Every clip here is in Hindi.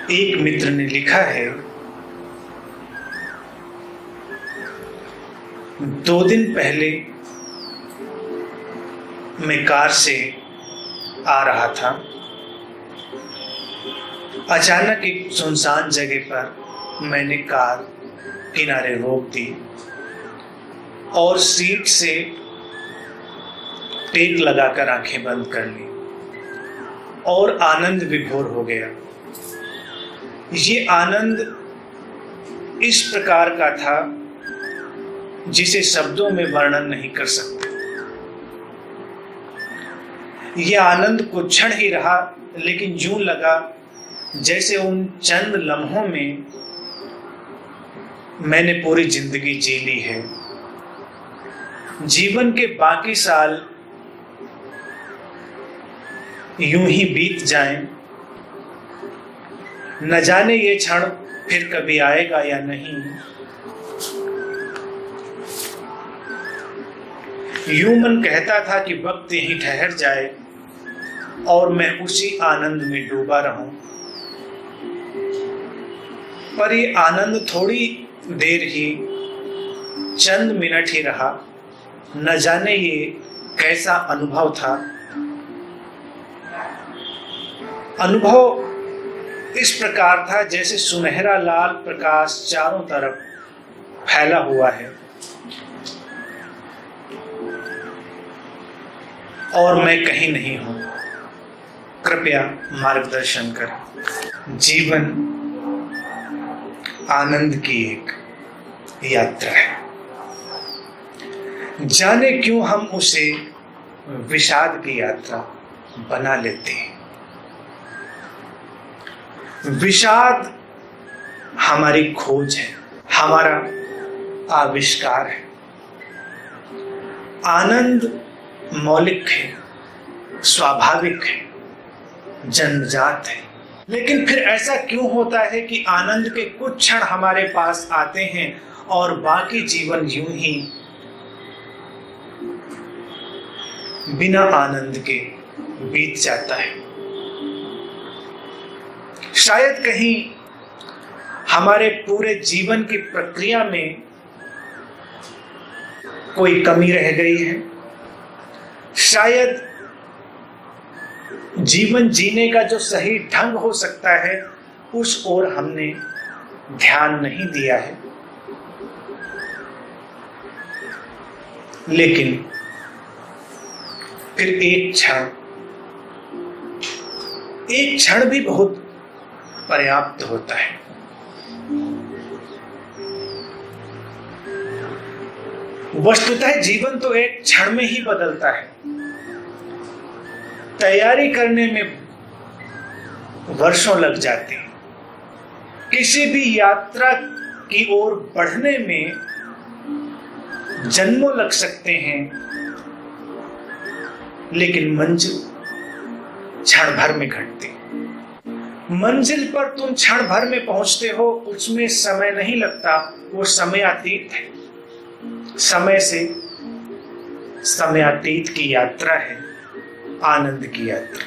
एक मित्र ने लिखा है, 2 दिन पहले मैं कार से आ रहा था। अचानक एक सुनसान जगह पर मैंने कार किनारे रोक दी और सीट से टेक लगाकर आंखें बंद कर ली और आनंद विभोर हो गया। ये आनंद इस प्रकार का था जिसे शब्दों में वर्णन नहीं कर सकते। यह आनंद कुछ क्षण ही रहा, लेकिन यूं लगा जैसे उन चंद लम्हों में मैंने पूरी जिंदगी जी ली है। जीवन के बाकी साल यूं ही बीत जाएं, न जाने ये क्षण फिर कभी आएगा या नहीं। यूं मन कहता था कि वक्त यहीं ठहर जाए और मैं उसी आनंद में डूबा रहूं, पर ये आनंद थोड़ी देर ही, चंद मिनट ही रहा। न जाने ये कैसा अनुभव था। अनुभव इस प्रकार था जैसे सुनहरा लाल प्रकाश चारों तरफ फैला हुआ है और मैं कहीं नहीं हूं। कृपया मार्गदर्शन करें। जीवन आनंद की एक यात्रा है। जाने क्यों हम उसे विषाद की यात्रा बना लेते हैं। विषाद हमारी खोज है, हमारा आविष्कार है। आनंद मौलिक है, स्वाभाविक है, जन्मजात है। लेकिन फिर ऐसा क्यों होता है कि आनंद के कुछ क्षण हमारे पास आते हैं और बाकी जीवन यूं ही बिना आनंद के बीत जाता है। शायद कहीं हमारे पूरे जीवन की प्रक्रिया में कोई कमी रह गई है। शायद जीवन जीने का जो सही ढंग हो सकता है उस ओर हमने ध्यान नहीं दिया है। लेकिन फिर एक क्षण भी बहुत पर्याप्त होता है। वस्तुतः जीवन तो एक क्षण में ही बदलता है। तैयारी करने में वर्षों लग जाते हैं। किसी भी यात्रा की ओर बढ़ने में जन्मों लग सकते हैं, लेकिन मंजिल क्षण भर में घटती। मंजिल पर तुम क्षण भर में पहुंचते हो, उसमें समय नहीं लगता, वो समयातीत है। समय से समयातीत की यात्रा है आनंद की यात्रा।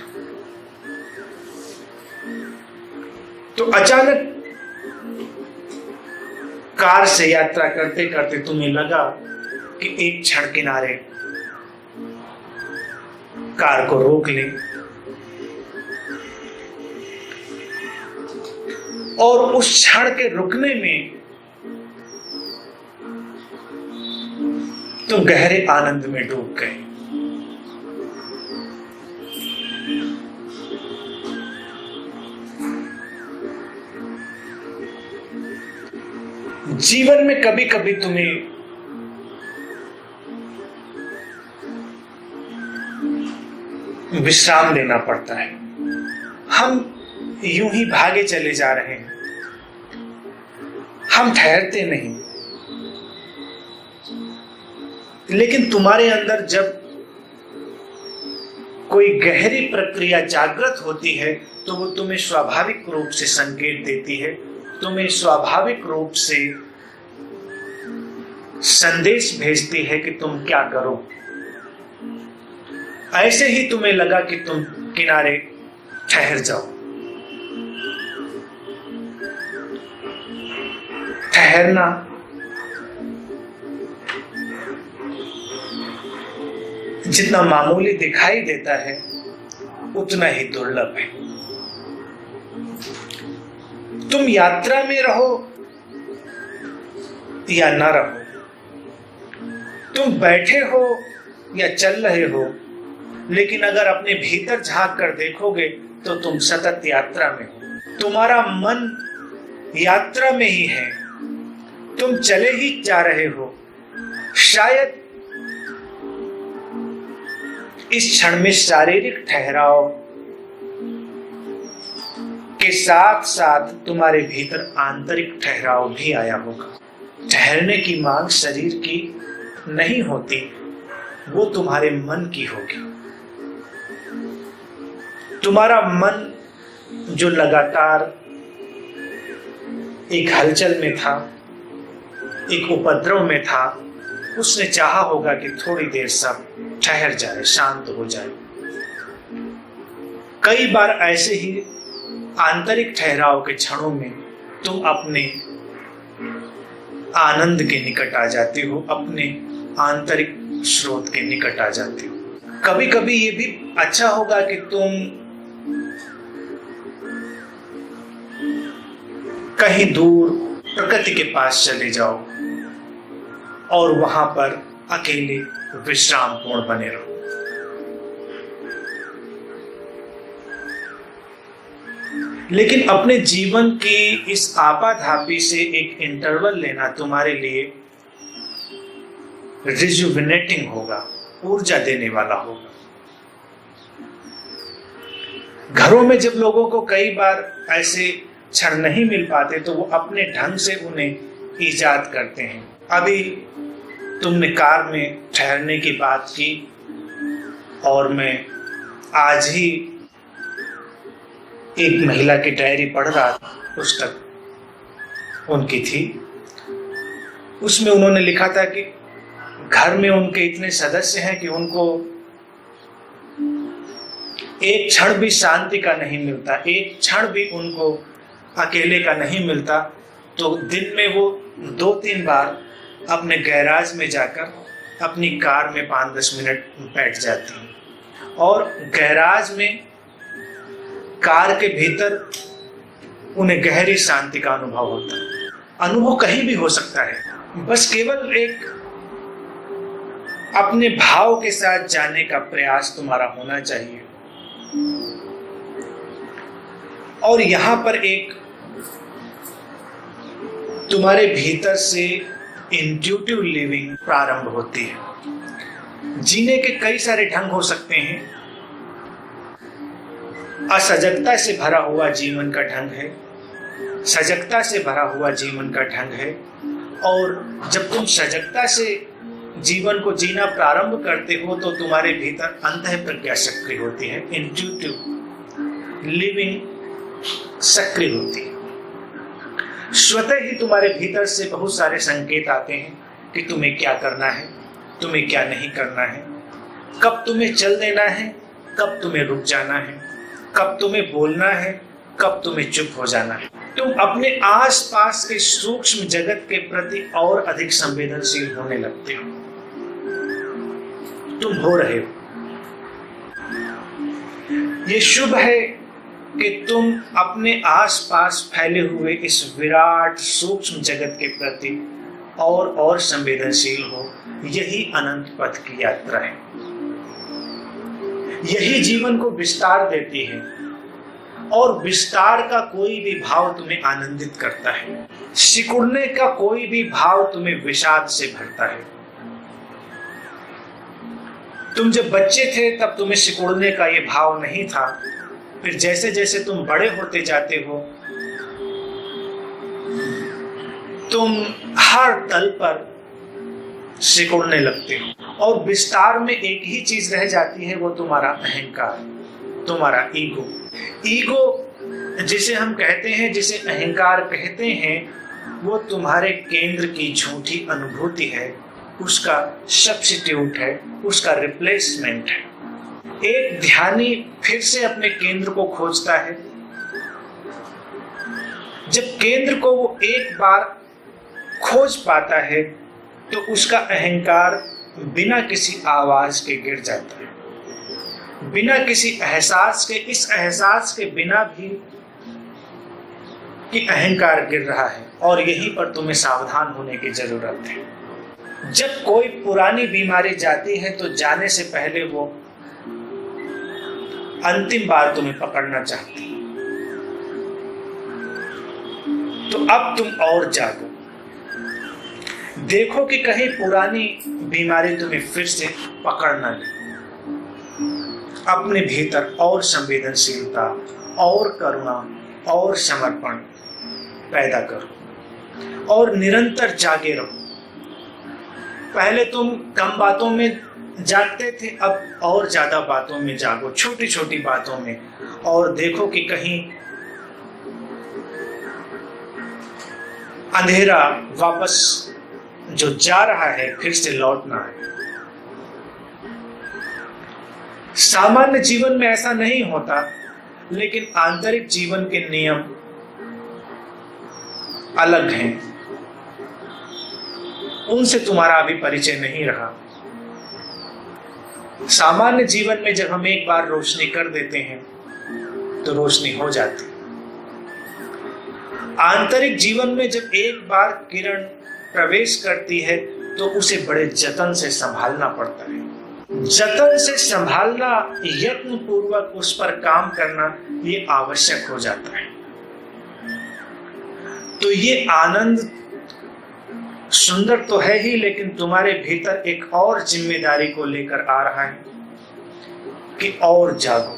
तो अचानक कार से यात्रा करते करते तुम्हें लगा कि एक क्षण किनारे कार को रोक ले और उस क्षण के रुकने में तुम गहरे आनंद में डूब गए। जीवन में कभी कभी तुम्हें विश्राम लेना पड़ता है। हम यूं ही भागे चले जा रहे हैं, हम ठहरते नहीं। लेकिन तुम्हारे अंदर जब कोई गहरी प्रक्रिया जागृत होती है तो वो तुम्हें स्वाभाविक रूप से संकेत देती है, तुम्हें स्वाभाविक रूप से संदेश भेजती है कि तुम क्या करो। ऐसे ही तुम्हें लगा कि तुम किनारे ठहर जाओ। ठहरना जितना मामूली दिखाई देता है उतना ही दुर्लभ है। तुम यात्रा में रहो या ना रहो, तुम बैठे हो या चल रहे हो, लेकिन अगर अपने भीतर झांक कर देखोगे तो तुम सतत यात्रा में हो। तुम्हारा मन यात्रा में ही है, तुम चले ही जा रहे हो। शायद इस क्षण में शारीरिक ठहराव के साथ साथ तुम्हारे भीतर आंतरिक ठहराव भी आया होगा। ठहरने की मांग शरीर की नहीं होती, वो तुम्हारे मन की होगी। तुम्हारा मन जो लगातार एक हलचल में था, एक उपद्रव में था, उसने चाहा होगा कि थोड़ी देर सब ठहर जाए, शांत हो जाए। कई बार ऐसे ही आंतरिक ठहराव के क्षणों में तुम अपने आनंद के निकट आ जाते हो, अपने आंतरिक स्रोत के निकट आ जाते हो। कभी कभी ये भी अच्छा होगा कि तुम कहीं दूर प्रकृति के पास चले जाओ और वहां पर अकेले विश्राम पूर्ण बने रहो। लेकिन अपने जीवन की इस आपाधापी से एक इंटरवल लेना तुम्हारे लिए रिजुविनेटिंग होगा, ऊर्जा देने वाला होगा। घरों में जब लोगों को कई बार ऐसे क्षण नहीं मिल पाते तो वो अपने ढंग से उन्हें ईजाद करते हैं। अभी तुमने कार में ठहरने की बात की और मैं आज ही एक महिला की डायरी पढ़ रहा था, पुस्तक उनकी थी। उसमें उन्होंने लिखा था कि घर में उनके इतने सदस्य हैं कि उनको एक क्षण भी शांति का नहीं मिलता, एक क्षण भी उनको अकेले का नहीं मिलता। तो दिन में वो 2-3 बार अपने गैराज में जाकर अपनी कार में 5-10 मिनट बैठ जाती हैं और गैराज में कार के भीतर उन्हें गहरी शांति का अनुभव होता है। अनुभव कहीं भी हो सकता है, बस केवल एक अपने भाव के साथ जाने का प्रयास तुम्हारा होना चाहिए। और यहां पर एक तुम्हारे भीतर से इंट्यूटिव लिविंग प्रारंभ होती है। जीने के कई सारे ढंग हो सकते हैं। असजगता से भरा हुआ जीवन का ढंग है, सजगता से भरा हुआ जीवन का ढंग है। और जब तुम सजगता से जीवन को जीना प्रारंभ करते हो तो तुम्हारे भीतर अंतः प्रज्ञा सक्रिय होती है, इंट्यूटिव लिविंग सक्रिय होती है। स्वतः ही तुम्हारे भीतर से बहुत सारे संकेत आते हैं कि तुम्हें क्या करना है, तुम्हें क्या नहीं करना है, कब तुम्हें चल देना है, कब तुम्हें रुक जाना है, कब तुम्हें बोलना है, कब तुम्हें चुप हो जाना है। तुम अपने आसपास के सूक्ष्म जगत के प्रति और अधिक संवेदनशील होने लगते हो। तुम हो रहे हो। ये शुभ है कि तुम अपने आसपास फैले हुए इस विराट सूक्ष्म जगत के प्रति और संवेदनशील हो। यही अनंत पथ की यात्रा है। यही जीवन को विस्तार देती है और विस्तार का कोई भी भाव तुम्हें आनंदित करता है। सिकुड़ने का कोई भी भाव तुम्हें विषाद से भरता है। तुम जब बच्चे थे तब तुम्हें सिकुड़ने का ये भाव नहीं था। फिर जैसे जैसे तुम बड़े होते जाते हो तुम हर तल पर सिकुड़ने लगते हो और विस्तार में एक ही चीज रह जाती है, वो तुम्हारा अहंकार, तुम्हारा ईगो। ईगो जिसे हम कहते हैं, जिसे अहंकार कहते हैं, वो तुम्हारे केंद्र की झूठी अनुभूति है, उसका सब्स्टिट्यूट है, उसका रिप्लेसमेंट है। एक ध्यानी फिर से अपने केंद्र को खोजता है। जब केंद्र को वो एक बार खोज पाता है तो उसका अहंकार बिना किसी आवाज के गिर जाता है, बिना किसी एहसास के। इस एहसास के बिना भी कि अहंकार गिर रहा है, और यहीं पर तुम्हें सावधान होने की जरूरत है। जब कोई पुरानी बीमारी जाती है तो जाने से पहले वो अंतिम बार तुम्हें पकड़ना चाहती है। तो अब तुम और जागो, देखो कि कहीं पुरानी बीमारी तुम्हें फिर से पकड़ न ले। अपने भीतर और संवेदनशीलता और करुणा और समर्पण पैदा करो और निरंतर जागे रहो। पहले तुम कम बातों में जागते थे, अब और ज्यादा बातों में जागो, छोटी छोटी बातों में, और देखो कि कहीं अंधेरा वापस जो जा रहा है फिर से लौटना है। सामान्य जीवन में ऐसा नहीं होता, लेकिन आंतरिक जीवन के नियम अलग हैं, उनसे तुम्हारा अभी परिचय नहीं रहा। सामान्य जीवन में जब हम एक बार रोशनी कर देते हैं तो रोशनी हो जाती। आंतरिक जीवन में जब एक बार किरण प्रवेश करती है तो उसे बड़े जतन से संभालना पड़ता है। जतन से संभालना, यत्न पूर्वक उस पर काम करना, ये आवश्यक हो जाता है। तो ये आनंद सुंदर तो है ही, लेकिन तुम्हारे भीतर एक और जिम्मेदारी को लेकर आ रहा है कि और जागो,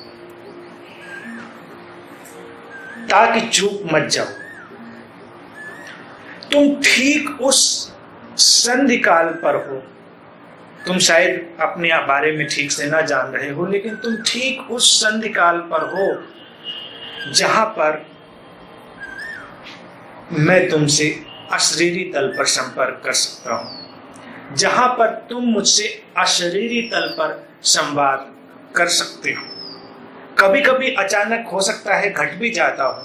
ताकि चूक मत जाओ। तुम ठीक उस संधि काल पर हो। तुम शायद अपने बारे में ठीक से ना जान रहे हो, लेकिन तुम ठीक उस संधि काल पर हो जहां पर मैं तुमसे अशरीरी तल पर संपर्क कर सकता हूं, जहां पर तुम मुझसे अशरीरी तल पर संवाद कर सकते हो। कभी कभी अचानक हो सकता है घट भी जाता हो,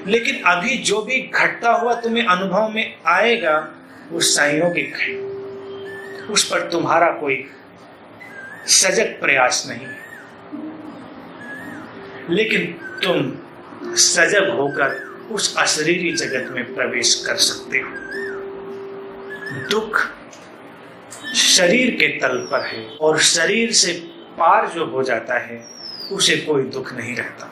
लेकिन अभी जो भी घटता हुआ तुम्हें अनुभव में आएगा वो संयोगिक है, उस पर तुम्हारा कोई सजग प्रयास नहीं है, लेकिन तुम सजग होकर उस अशरीरी जगत में प्रवेश कर सकते हो। दुख शरीर के तल पर है, और शरीर से पार जो हो जाता है उसे कोई दुख नहीं रहता।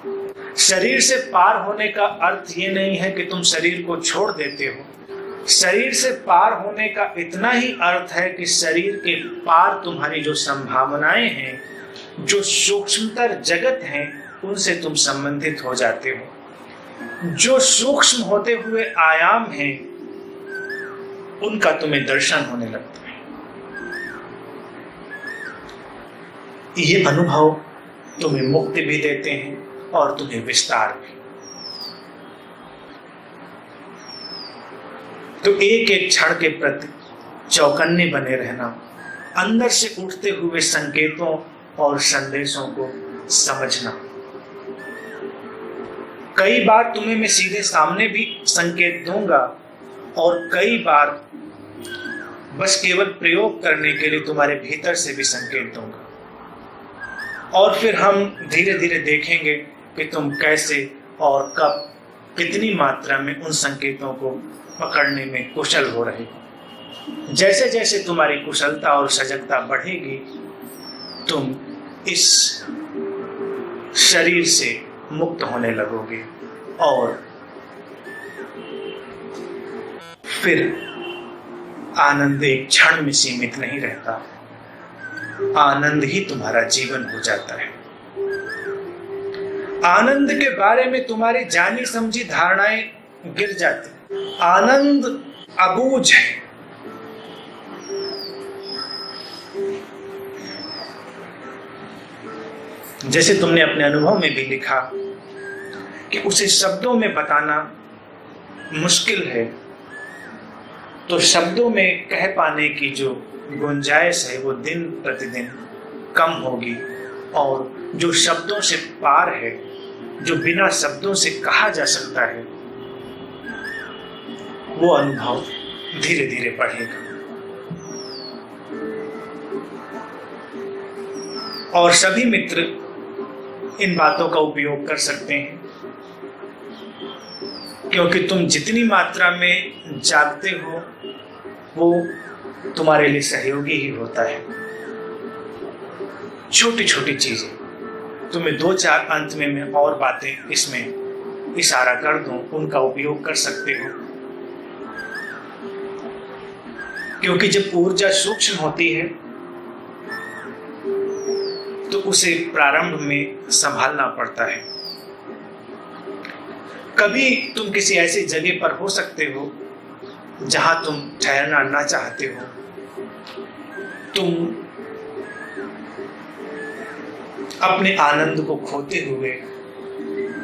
शरीर से पार होने का अर्थ ये नहीं है कि तुम शरीर को छोड़ देते हो। शरीर से पार होने का इतना ही अर्थ है कि शरीर के पार तुम्हारी जो संभावनाएं हैं, जो सूक्ष्मतर जगत हैं, उनसे तुम संबंधित हो जाते हो। जो सूक्ष्म होते हुए आयाम हैं, उनका तुम्हें दर्शन होने लगता है। ये अनुभव तुम्हें मुक्ति भी देते हैं और तुम्हें विस्तार भी। तो एक एक क्षण के प्रति चौकन्ने बने रहना, अंदर से उठते हुए संकेतों और संदेशों को समझना। कई बार तुम्हें मैं सीधे सामने भी संकेत दूंगा, और कई बार बस केवल प्रयोग करने के लिए तुम्हारे भीतर से भी संकेत दूंगा, और फिर हम धीरे धीरे देखेंगे कि तुम कैसे और कब, कितनी मात्रा में उन संकेतों को पकड़ने में कुशल हो रहे हो। जैसे जैसे तुम्हारी कुशलता और सजगता बढ़ेगी, तुम इस शरीर से मुक्त होने लगोगे, और फिर आनंद एक क्षण में सीमित नहीं रहता, आनंद ही तुम्हारा जीवन हो जाता है। आनंद के बारे में तुम्हारी जानी समझी धारणाएं गिर जाती। आनंद अबूझ है। जैसे तुमने अपने अनुभव में भी लिखा कि उसे शब्दों में बताना मुश्किल है, तो शब्दों में कह पाने की जो गुंजाइश है वो दिन प्रतिदिन कम होगी, और जो शब्दों से पार है, जो बिना शब्दों से कहा जा सकता है, वो अनुभव धीरे धीरे बढ़ेगा। और सभी मित्र इन बातों का उपयोग कर सकते हैं, क्योंकि तुम जितनी मात्रा में जागते हो वो तुम्हारे लिए सहयोगी ही होता है। छोटी छोटी चीजें, तुम्हें 2-4 अंत में मैं और बातें इसमें इशारा कर दूं, उनका उपयोग कर सकते हो। क्योंकि जब ऊर्जा सूक्ष्म होती है तो उसे प्रारंभ में संभालना पड़ता है। कभी तुम किसी ऐसी जगह पर हो सकते हो जहां तुम ठहरना ना चाहते हो, तुम अपने आनंद को खोते हुए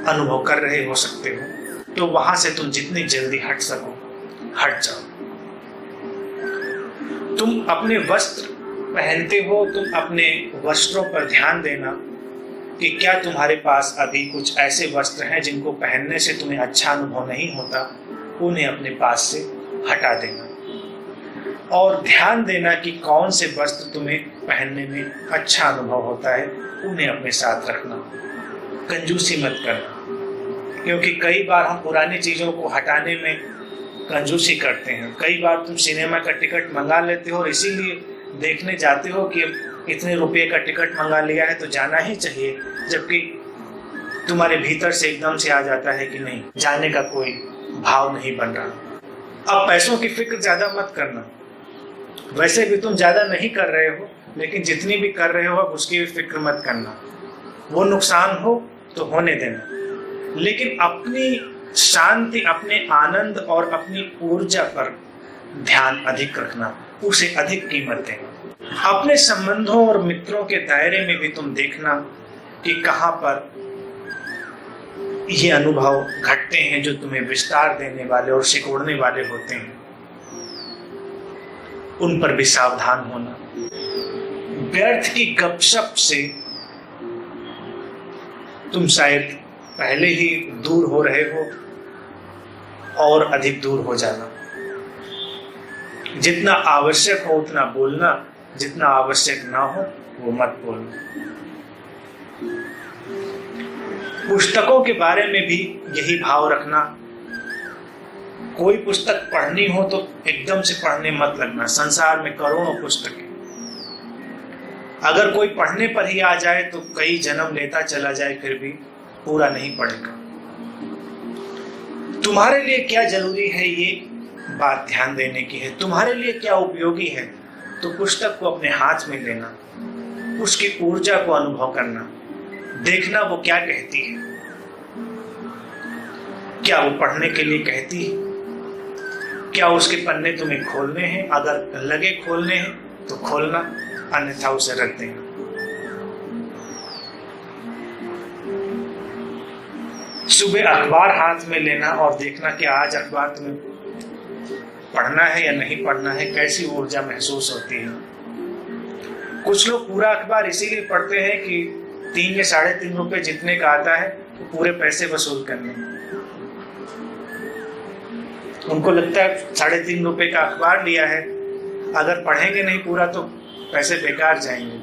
अनुभव कर रहे हो सकते हो, तो वहां से तुम जितनी जल्दी हट सको हट जाओ। तुम अपने वस्त्र पहनते हो, तुम अपने वस्त्रों पर ध्यान देना कि क्या तुम्हारे पास अभी कुछ ऐसे वस्त्र हैं जिनको पहनने से तुम्हें अच्छा अनुभव नहीं होता, उन्हें अपने पास से हटा देना। और ध्यान देना कि कौन से वस्त्र तुम्हें पहनने में अच्छा अनुभव होता है, उन्हें अपने साथ रखना। कंजूसी मत करना, क्योंकि कई बार हम पुरानी चीज़ों को हटाने में कंजूसी करते हैं। कई बार तुम सिनेमा का टिकट मंगा लेते हो और इसीलिए देखने जाते हो कि इतने रुपये का टिकट मंगा लिया है तो जाना ही चाहिए, जबकि तुम्हारे भीतर से एकदम से आ जाता है कि नहीं, जाने का कोई भाव नहीं बन रहा। अब पैसों की फिक्र ज़्यादा मत करना। वैसे भी तुम ज़्यादा नहीं कर रहे हो, लेकिन जितनी भी कर रहे हो अब उसकी भी फिक्र मत करना। वो नुकसान हो तो होने देना, लेकिन अपनी शांति, अपने आनंद और अपनी ऊर्जा पर ध्यान अधिक रखना, उसे अधिक कीमत देना। अपने संबंधों और मित्रों के दायरे में भी तुम देखना कि कहाँ पर ये अनुभव घटते हैं जो तुम्हें विस्तार देने वाले और सिकोड़ने वाले होते हैं, उन पर भी सावधान होना। व्यर्थ की गपशप से तुम शायद पहले ही दूर हो रहे हो और अधिक दूर हो जाना। जितना आवश्यक हो उतना बोलना, जितना आवश्यक ना हो वो मत बोलना। पुस्तकों के बारे में भी यही भाव रखना। कोई पुस्तक पढ़नी हो तो एकदम से पढ़ने मत लगना। संसार में करोड़ों पुस्तकें, अगर कोई पढ़ने पर ही आ जाए तो कई जन्म लेता चला जाए, फिर भी पूरा नहीं पढ़ेगा। तुम्हारे लिए क्या जरूरी है ये बात ध्यान देने की है। तुम्हारे लिए क्या उपयोगी है, तो पुस्तक को अपने हाथ में लेना, उसकी ऊर्जा को अनुभव करना, देखना वो क्या कहती है। क्या वो पढ़ने के लिए कहती है? क्या उसके पन्ने तुम्हें खोलने हैं? अगर लगे खोलने हैं तो खोलना, अन्यथा उसे रख देना। सुबह अखबार हाथ में लेना और देखना कि आज अखबार तुम्हें पढ़ना है या नहीं पढ़ना है, कैसी ऊर्जा महसूस होती है। कुछ लोग पूरा अखबार इसीलिए पढ़ते हैं कि 3 या 3.5 रुपए जितने का आता है तो पूरे पैसे वसूल करने। उनको लगता है 3.5 रुपए का अखबार लिया है, अगर पढ़ेंगे नहीं पूरा तो पैसे बेकार जाएंगे।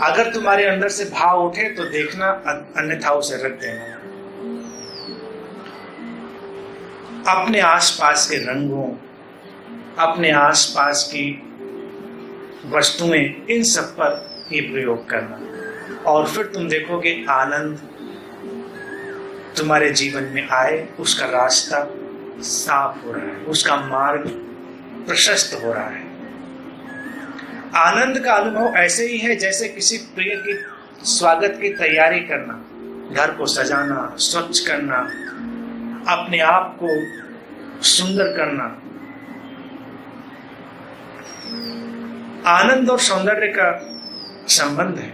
अगर तुम्हारे अंदर से भाव उठे तो देखना, अन्यथा उसे रख देना। अपने आसपास के रंगों, अपने आसपास की वस्तुएं, इन सब पर ये प्रयोग करना, और फिर तुम देखोगे आनंद तुम्हारे जीवन में आए, उसका रास्ता साफ हो रहा है, उसका मार्ग प्रशस्त हो रहा है। आनंद का अनुभव ऐसे ही है जैसे किसी प्रिय की स्वागत की तैयारी करना, घर को सजाना, स्वच्छ करना, अपने आप को सुंदर करना। आनंद और सौंदर्य का संबंध है।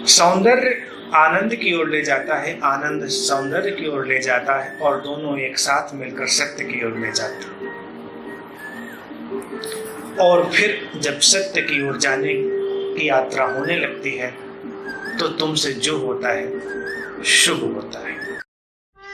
सौंदर्य आनंद की ओर ले जाता है, आनंद सौंदर्य की ओर ले जाता है, और दोनों एक साथ मिलकर सत्य की ओर ले जाते हैं। और फिर जब सत्य की ओर जाने की यात्रा होने लगती है तो तुमसे जो होता है शुभ होता है।